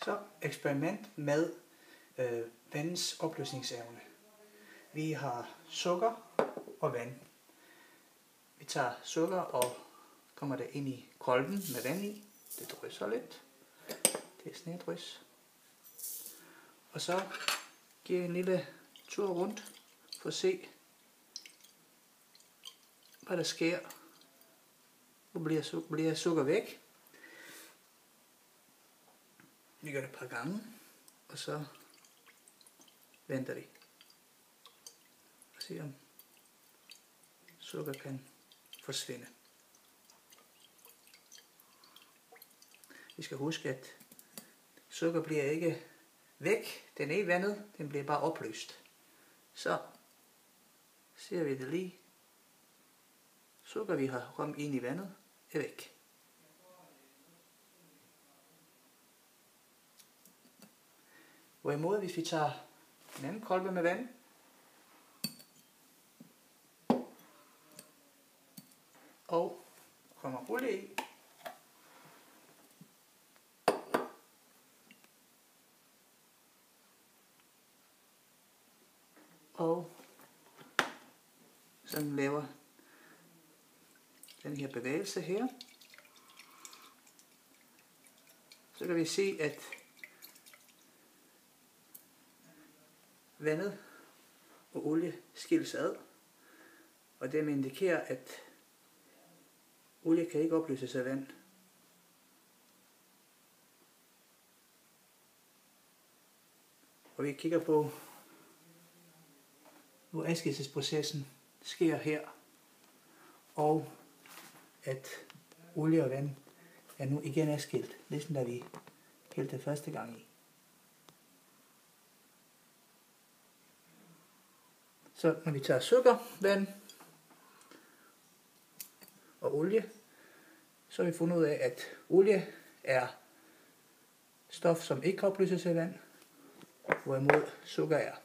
Så eksperiment med vandets opløsningsevne. Vi har sukker og vand. Vi tager sukker og kommer det ind i kolben med vand i. Det drysser lidt. Det er snedrys. Og så giver jeg en lille tur rundt for at se, hvad der sker. Nu bliver sukker væk. Vi gør det et par gange, og så venter vi. Og se om sukker kan forsvinde. Vi skal huske, at sukker bliver ikke væk. Den er i vandet, den bliver bare opløst. Så ser vi det lige. Sukker vi har kommet ind i vandet er væk. Hvorimod hvis vi tager en anden kolbe med vand, og kommer olie i, og sådan laver den her bevægelse her, så kan vi se, at vandet og olie skilles ad, og det indikerer, at olie kan ikke opløses af vand. Og vi kigger på, hvor adskillelsesprocessen sker her, og at olie og vand er nu igen adskilt, ligesom da vi hældte første gang i. Så når vi tager sukker, vand og olie, så har vi fundet ud af, at olie er stof, som ikke kan opløses af vand, hvorimod sukker er.